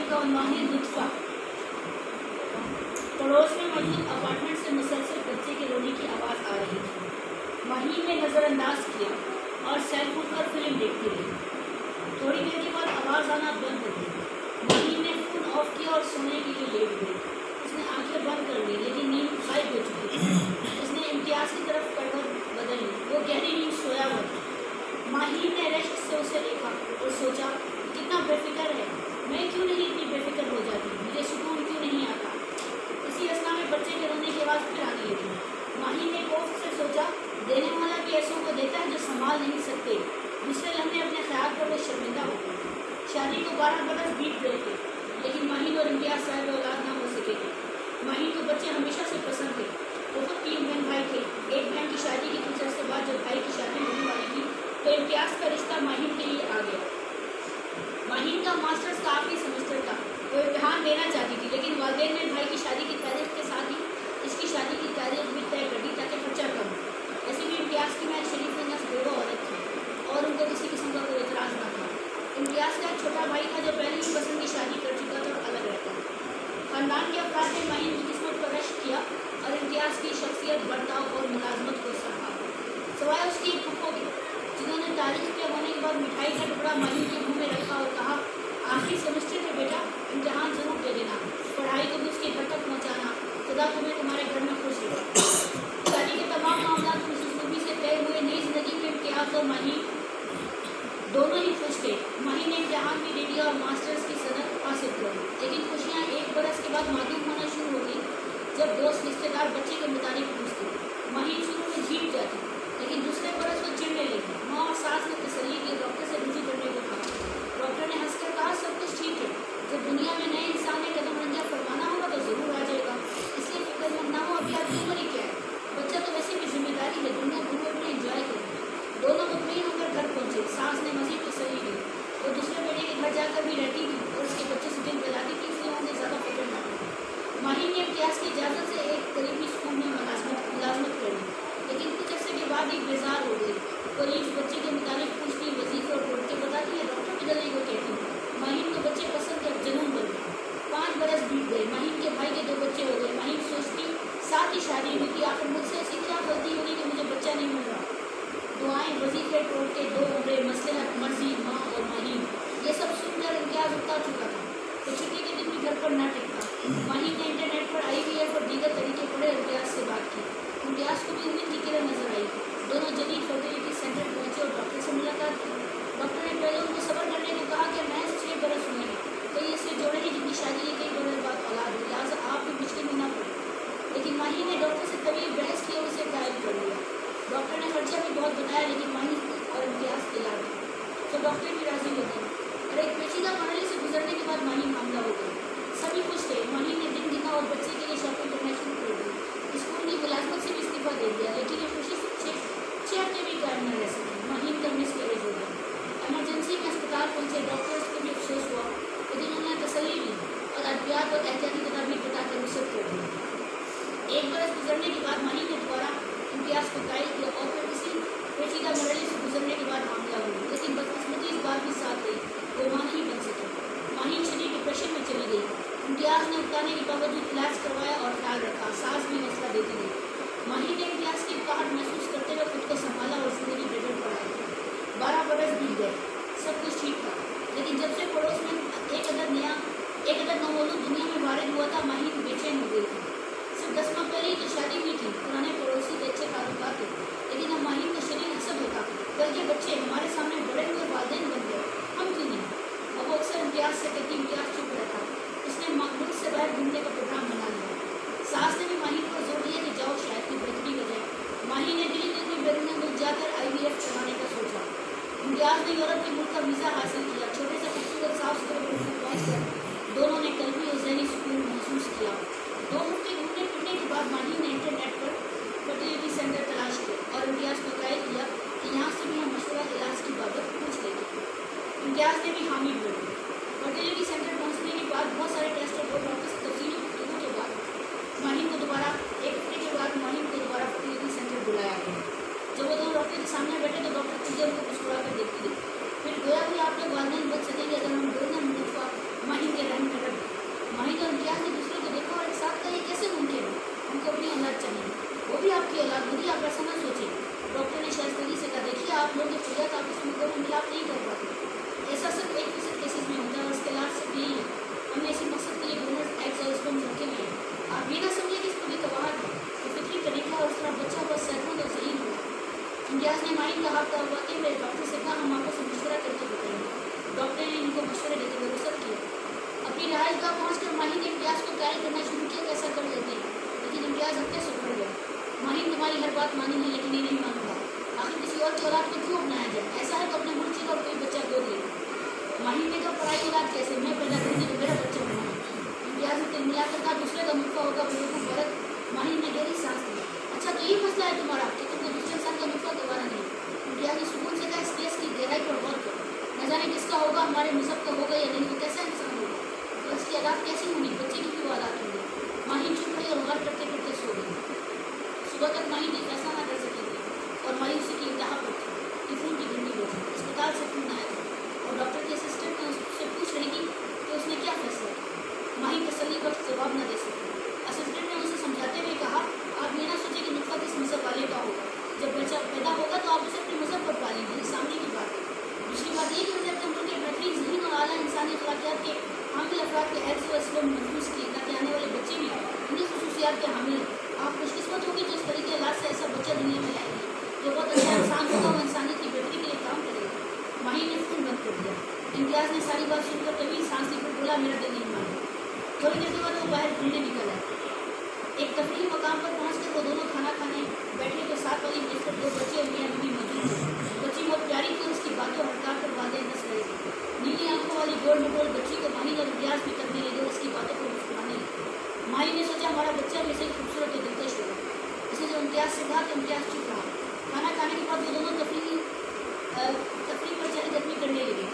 का उन्वान है लुत्फा। पड़ोस में मौजूद अपार्टमेंट से मुसलसल बच्चे के रोने की आवाज़ आ रही थी। माही ने नज़रअंदाज किया और सेल फोन पर फिल्म देखती रही। थोड़ी देर के बाद आवाज़ आना बंद हो गई। माही ने फोन ऑफ किया और सोने के लिए लेट गई। उसने आंखें बंद कर ली, लेकिन नींद गायब हो चुकी थी। उसने इम्तियाज़ की तरफ करवट बदल ली। वो गहरी नींद सोया हुआ था। माही ने रेस्ट से उसे देखा और सोचा, कितना बेफिक्र है, मैं क्यों नहीं इतनी बेफिक्र हो जाती, मुझे सुकून क्यों नहीं आता। इसी अवस्था में बच्चे के रोने की आवाज़ फिर आने लगी। माही ने खौफ से सोचा, देने वाला भी ऐसों को देता है जो संभाल नहीं सकते। दूसरे लम्हे अपने ख्याल पर वो शर्मिंदा हो गई। शादी को 12 बरस बीत गए थे, लेकिन माही और इम्तियाज़ साहब औलाद ना हो सके थे। माही को बच्चे हमेशा से पसंद थे। वो खुद 3 बहन भाई थे। एक बहन की शादी की कुछ अर्से बाद जब भाई की शादी होने वाली थी तो इम्तियाज़ का रिश्ता माहिन के लिए आ गया। माहिन का मास्टर्स का आखिरी सेमेस्टर था। वो इम्तिहान देना चाहती थी, लेकिन वालिदैन ने भाई की शादी की तारीख के साथ ही इसकी शादी की तारीख भी तय कर दी ताकि खर्चा कम हो। वैसे भी इम्तियाज़ की मैं शरीफ नस बेवा औरत थी और उनको किसी किस्म का कोई एतराज़ न था। इम्तियाज़ का एक छोटा भाई था जो पहले ही पसंद की शादी कर चुका था और अलग रहता था। खानदान के अफराद ने माहिन की किस्मत पर रश्क किया और इम्तियाज़ की शख्सियत, बर्ताव और मुलाजमत को सराहा, सिवाय उसकी फुप्पो के, जिन्होंने तारीख के होने के बाद मिठाई का टुकड़ा माहिन के मुँह में रखा और कहा, आखिरी सेमेस्टर में बेटा इम्तिहान ज़रूर दे देना, पढ़ाई को भी उसके घर तक पहुँचाना, खुदा तुम्हें तुम्हारे घर में खुश रखा। शादी के तमाम मामला खुशनसीबी से तय हुए। नई जिंदगी में इम्तियाज़ और माहिन दोनों ही खुश थे। माहिन ने इम्तिहान भी दे दिया और मास्टर्स की सनद हासिल कर ली, लेकिन खुशियाँ 1 बरस के बाद मालूम होना शुरू हो गई। जब दोस्त रिश्तेदार बच्चे के मुताबिक पूछते, माहिन शुरू में जीत जाती, लेकिन दूसरे बरस वो चिढ़ने लगी। माँ और सास ने तसल्ली की, डॉक्टर से रुजू करने को कहा। डॉक्टर ने हंसकर कहा, सब कुछ ठीक है, जब दुनिया में नए इंसान ने कदम रंजा फरमाना होगा तो ज़रूर आ जाएगा, इसलिए फिक्रमंद ना हो। अभी आपकी उम्र ही क्या है, बच्चा तो वैसे भी जिम्मेदारी है, दुनिया घूम अपने इंजॉय करें। दोनों मुतमईन होकर घर पहुँचे। सास ने मजीद तसल्ली दी। वो दूसरे बेटे के घर जाकर भी रहती थी और उसके बच्चे से दिल बहलाती थी, इसलिए उन्हें ज़्यादा फिक्र न थी। माहिन ने इम्तियाज़ की इजाज़त से एक करीबी स्कूल में मुलाजमत कर ली, लेकिन कुछ अर्से के बाद ही बेजार हो गई। करीब बच्चे के मुताबिक पूछती, वजीफे और टोटके बताती है, डॉक्टर बदलने को कहती। माहिन को बच्चे पसंद थे, जुनून बन गए। 5 बरस बीत गए। माहिन के भाई के 2 बच्चे हो गए। माहिन सोचती, साथ ही शादी हुई थी, आखिर मुझसे ऐसी क्या गलती होगी कि मुझे बच्चा नहीं मिल रहा। दुआएं, वजीफे, टोटके, 2 उम्रे, मसलहत, मर्जी, माँ और माहिन, ये सब सुनकर इम्तियाज़ उगता चुका था। तो छुट्टी के दिन भी घर पर न टिकता। माहिन ने इंटरनेट पर IVF और दीगर तरीके पढ़े। इम्तियाज़ से बात की। इम्तियाज़ को भी उम्मीद की किरण नजर आई। दोनों जदीद फर्टिलिटी सेंटर पहुँचे और डॉक्टर से मुलाकात की। डॉक्टर ने पहले उनको सब्र करने को कहा कि महज 6 बरस हुए हैं, कई ऐसे जोड़े हैं जिनकी शादी है, कई बरस बाद औलाद हुई, लिहाजा आप भी मुश्किल में ना पड़े। लेकिन माहिन ने डॉक्टर से तवील बहस की और उसे गायब कर दिया। डॉक्टर ने खर्चा भी बहुत बताया, लेकिन माहिन और इम्तियाज़ तैयार थे, तो डॉक्टर भी राजी हो गए। और एक पेचीदा प्रणाली से गुजरने के बाद माहिन मामला हो गई। सभी खुश थे। माहिन ने दिन गिना और बच्चे के लिए शॉपिंग करना शुरू कर दी। स्कूल की मुलाजमत से भी इस्तीफा दे दिया, लेकिन ये खुशी से 6 हफ्ते भी कायम न रह सकी। माहिन का मिसकैरेज हो गया। एमरजेंसी में अस्पताल पहुँचे। डॉक्टर्स को भी अफसोस हुआ, लेकिन उन्होंने तसल्ली दी और अद्वियात और एहतियाती तदाबीर बताकर रुखसत कर दी। 1 बरस गुजरने के बाद माहिन ने दोबारा इम्तियाज़ को कायल किया और फिर इसी पेचीदा मरहले से गुजरने के बाद मामला हुआ, लेकिन बदकिस्मती इस बात भी साथ गई, वो माँ नहीं बन सकी। माहिन शदीद डिप्रेशन में चली गई। इम्तियाज़ ने उतारने के बावजूद इलाज करवाया और ख्याल रखा। सास भी हौसला देती गई। माहिन ने इम्तियाज़ की इत्तेहाद महसूस करते हुए खुद को संभाला और ज़िंदगी बेहतर बढ़ाई। 12 बरस बीत गए। सब कुछ ठीक था, लेकिन जब से पड़ोस में एक अदर नवोलूद दुनिया में वारिद हुआ था, माहिन बेचैन हो गई थी। सिर्फ 10 माह पहले ही तो शादी हुई थी। पुराने पड़ोसी के अच्छे ताल्लुकात थे, लेकिन अब माहिन को शरीर हसद होता, कल के बच्चे हमारे सामने बड़े हुए, वालिदैन बन गए, हम क्यों नहीं। अब वो अक्सर इम्तियाज़ से कहती, इम्तियाज़ चुप रहता। उसने मुल्क से बाहर घूमने का प्रोग्राम बना लिया। सास ने भी माहिन पर जोर दिया कि जाओ, शायद की बेहतरी हो जाए। माहिन ने दिल्ली में बैरून मुल्क जाकर IVF चलाने का सोचा। इम्तियाज़ ने यूरोप के मुल्क का वीज़ा हासिल किया। छोटे से खूबसूरत साफ सुथरे मुल्क में पहुँचकर दोनों ने कल्बी और ज़हनी सुकून महसूस किया। 2 हफ्ते घूमने फिरने के बाद माहिन ने इंटरनेट पर फर्टिलिटी सेंटर तलाश किया और इम्तियाज़ को कायल किया कि यहाँ से भी हम मशवरा इलाज की बाबत पूछ लेंगे। इम्तियाज़ ने भी हामी भर दी। फर्टिलिटी सेंटर पहुँचने के बाद बहुत सारे टेस्ट और डॉक्टर से तफसीली गुफ्तगू के बाद माहिन को दोबारा 1 हफ्ते के बाद माहिन को दोबारा फर्टिलिटी सेंटर बुलाया गया। जब वो 2 डॉक्टर के सामने बैठे तो डॉक्टर चीज़ें उनको मुस्कुरा कर देखती थी। फिर गोया भी आप लोग बात मानी है लेकिन ये नहीं मानूंगा। आखिर किसी और की औलाद को क्यों अपनाया जाए? ऐसा है तो अपने मुल्क से और कोई बच्चा गोद ले। माहिर ने कहा पढ़ाई के बाद कैसे? मैं पैदा करूँगी तो मेरा बच्चा होना। इम्तियाज ने तिल मिलाकर कहा दूसरे का नुक्फा होगा बेवकूफ़ औरत। माहिर ने गहरी सांस ली। अच्छा तो यही मसला है तुम्हारा कि तुमने दूसरे इंसान का नुक्फा दोबारा नहीं। इम्तियाज ने सुकून से कहा इस केस की गहराई पर गौर करो। न जाने किसका होगा, हमारे मुसब का होगा या नहीं, तो कैसा इंसान होगा, तो इसकी औलाद कैसी होगी, बच्चे की भी औलाद होगी। माहिर चुप रही और गौर करते करते सो गई। सुबह तक माहिर ने फैसला ना कर सकेगी और मायूसी की इंतहा पर थी कि फ़ोन की घंटी बजी। अस्पताल से फ़ोन आया और डॉक्टर के असिस्टेंट ने उससे पूछ रही थी कि उसने क्या फैसला किया। माहिर तसल्ली बख्श जवाब न दे सकी। असिस्टेंट ने उसे समझाते हुए कहा आप ये ना सोचें कि नुक्फा किस मज़हब वाले का होगा। जब बच्चा पैदा होगा तो आप उसे अपने मज़हब पर पालेंगे, ये सामने की बात है। दूसरी बात ये कि उन्हें अपने मुल्क के बेहतरीन ज़हीन और आला इंसानी अखलाकियात के हामिल अफराद के ऐसे वसलम महफूज किए ताकि आने वाले बच्चे भी इन्हीं खसूसियात के हामिल। आप खुशकिस्मत होगी जो इस तरीके अल्लाह से ऐसा बच्चा दुनिया में लाएंगे जो बहुत अच्छा इंसान होगा, वो इंसानियत की बेहतरी के लिए काम करेगा। माहिर ने फ़ोन बंद कर दिया। इम्तियाज़ ने सारी बात सुनकर तभी सांस ली, फिर बोला मेरा दिल नहीं माना। थोड़ी देर के बाद वो बाहर घूमने निकल आए। एक तफरीही मकाम पर पहुंचकर वो दोनों खाना खाने बैठे तो साथ वाली मेज पर दो बच्चे और मियां बीवी मौजूद थे। बच्ची बहुत प्यारी थी, उसकी बातों हड़ताल कर वादे हंस रहे थे। नीली आंखों वाली गोल मटोल बच्ची को माहिर और इम्तियाज़ भी करने लगे और उसकी बातों पर मुस्कुराने लगे। माहिर ने सोचा हमारा बच्चा भी सही खूबसूरत और दिलकश होगा। इसे जो इम्तियाज़ से कहा तो इम्तियाज़ चुप रहा। खाना खाने के बाद वो दोनों तफरीह पर चहलकदमी करने लगे।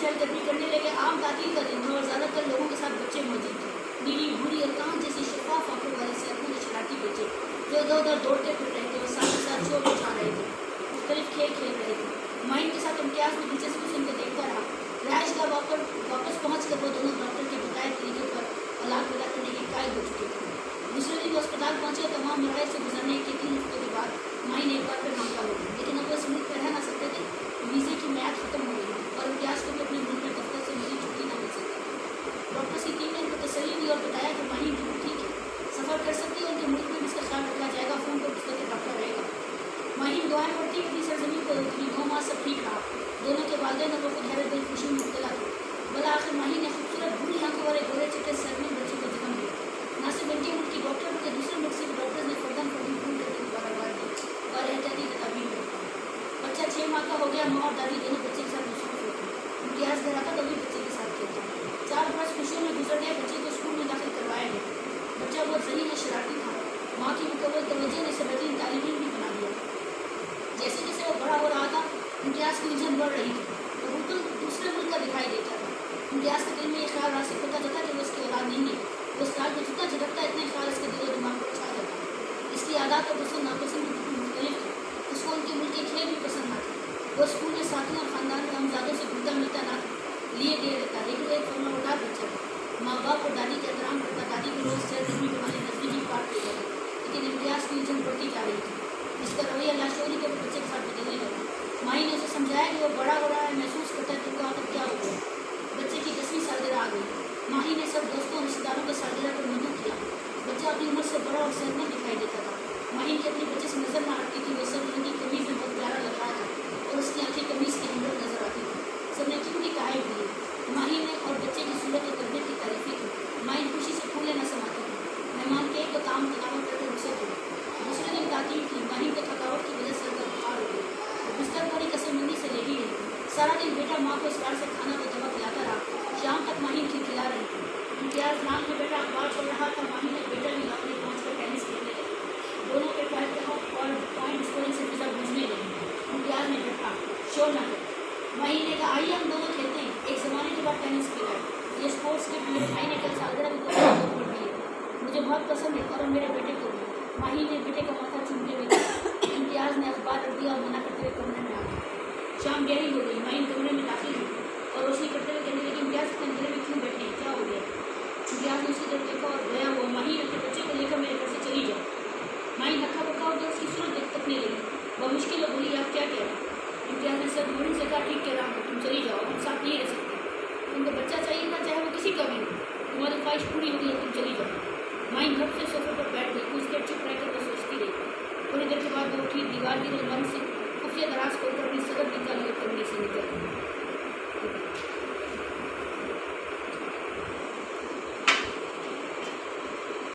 चहलकदमी करने लगे। आम तातील का दिन था और ज़्यादातर लोगों के साथ बच्चे मौजूद थे। नीली भूरी और कांच जैसी शफाफ आंखों वाले सेहतमंद शरारती बच्चे जो इधर उधर दौड़ते फिर रहे थे और साथ ही साथ शोर मचा रहे थे, मुख्तलिफ खेल खेल रहे थे। माहिर के साथ इम्तियाज़ में दिलचस्पी से उनको देखता रहा। रहायश का वापस पहुँच कर वो दोनों डॉक्टर के बताए तरीके पर औलाद पैदा करने के कायल हो चुके थे। दूसरे दिन वो अस्पताल पहुँचे। तमाम मराहल से गुजरने के 3 हफ्तों के बाद माहिर ने एक बार फिर मांगा हो, लेकिन अब वो इस मुल्क में रह ना सकते थे। वीज़े की म्याद खत्म हो गई और इम्तियाज़ को भी अपने मुल्क में दफ्तर से मिली छुट्टी न मिल सकती। डॉक्टर्स की टीम ने उनको तसल्ली दी और बताया कि माहिर बिल्कुल ठीक है, सफ़र कर सकती है, उनके मुल्क में भी इसका ख्याल रखा जाएगा, फ़ोन पर बिस्तर के डॉक्टर रहेगा। माहिर दुआएं पड़ती अपनी सरजमीन को रोकती। 9 माह सब ठीक रहा। दोनों के वालिदैन और वो खुद हैरत दिल खुशी में मुब्तला थे। भला आखिर माहिर ने खूबसूरत भूरी आंखों वाले गोरे चिट्टे सरमीन बच्चे को जन्म दिया। न सिर्फ इनके मुल्क की डॉक्टर बल्कि दूसरे मुल्क से डॉक्टर्स ने फर्दन फर्दी फ़ोन करके बार दी और एहतियाती तदाबीर में रखा। बच्चा 6 माह का हो गया। माँ और दादी दोनों बच्चे के साथ मसरूफ़ होते। इम्तियाज़ घर आता तो भी बच्चे के साथ खेलता। 4 बरस खुशियों में गुजर गए। बच्चे को स्कूल में दाखिल करवाया गया। बच्चा बहुत ज़हीन और शरारती था। माँ की मुकम्मल तवज्जो ने इसे बेहतरीन तालीम भी बना दिया। जैसे जैसे वो बड़ा हो रहा था इम्तियाज़ की उलझन बढ़ रही थी और बिल्कुल दूसरे मुल्क का दिखाई देता था। इम्तियाज़ के दिल में ये ख्याल रास्ते होता था कि वो उसकी औलाद नहीं है। वो उस ख्याल को जितना झटकता इतने ख्याल इसके दिल और दिमाग पर छा जाता। इसकी आदत और पसंद नापसंद भी बिल्कुल मुख्तलिफ थी। उसको उनके मुल्क के खेल भी पसंद आते। वो स्कूल में साथियों और ख़ानदान में हमजादों से घुलता मिलता ना था, लिए दे रहता, लेकिन वो एक फर्माबरदार बच्चा था। माँ बाप और दादी का एहतराम करता। दादी को रोज़ चहलकदमी के बहाने नज़दीकी पार्क ले जाता। लेकिन इम्तियाज़ की उलझन बढ़ती जा रही थी। इसका रवैया लाशोरी के बच्चे के साथ बदलने लगा। माही ने उसे समझाया कि वो बड़ा हो रहा है, महसूस करता है तुमको आखिर क्या हो गया। बच्चे की 10वीं सालगिरह आ गई। माही ने सब दोस्तों और रिश्तेदारों के सालगिरह पर मदद किया। बच्चा अपनी उम्र से बड़ा और सेहतमंद दिखाई देता था। माही की अपने बच्चे से नजर न हटती थी। वो सब रंगी कमीज में बहुत प्यारा लग रहा था और उसकी आंखें कमीज के अंदर नजर आती थी। सबने क्यों की तारीफ दी। माही ने और बच्चे की सूरत और तरबियत की तारीफें की। माही खुशी से फूले न समाती थी। मेहमान के एक काम तनाव करके रुखसत हुई। दूसरे दिन ताकीद थी। माही को थकावट की वजह से बुखार हो गई। बिस्तर पर ही कसरमंदी से लेटी रही। सारा दिन बेटा माँ को इस बार से खाना को दवा खिलाता रहा। शाम तक माही खिलखिला रही थी। इम्तियाज़ नाम में बेटा अखबार पढ़ रहा था। माही ने बेटा भी लॉकरी पहुँच कर टेनिस खेलने लगी। दोनों के पैर और पॉइंट स्कोरिंग से फिजा बुझने लगी। इम्तियाज़ ने बैठा शोर न कर। माही ने कहा आइए हम दोनों खेलते हैं। एक ज़माने के बाद टेनिस खेला है। ये स्पोर्ट्स के मेरे भाई ने कल सालगिरह की तौर पर दी है। मुझे बहुत पसंद है और मेरे बेटे को भी। माही ने बेटे का माथा चूमते हुए कहा। इम्तियाज़ ने अखबार रख दिया और मना करते हुए कमरे में आ गया। शाम गहरी हो गई। माही कमरे में दाखिल हुई और रोशनी करते हुए कहने लगी इम्तियाज़ के अंधेरे में क्यों बैठे हैं, क्या हो गया। इम्तियाज़ ने उसकी तरफ देखा और गया हुआ माही अपने बच्चे को लेकर मेरे घर से चली जाओ। माही हक्का बक्का होकर उसकी सूरत तकने लगी। वह मुश्किल हो बोली आप क्या कह रहे हैं। इम्तियाज़ ने सब मोड़ी से कहा ठीक कह रहा हूँ, तुम चली जाओ, हम साथ नहीं रह सकते। तुमको बच्चा चाहिए ना, चाहे वो किसी का भी हो, तुम्हारी ख्वाहिश पूरी होगी, तुम चली जाओ। माही घर से सोफे पर बैठ गई। कुछ देर चुप रहकर वो सोचती रही। थोड़ी देर के बाद वो उठी, दीवार की अलमारी से खुफिया दराज खोलकर अपनी सदर निकाली और कमरे से निकल गई।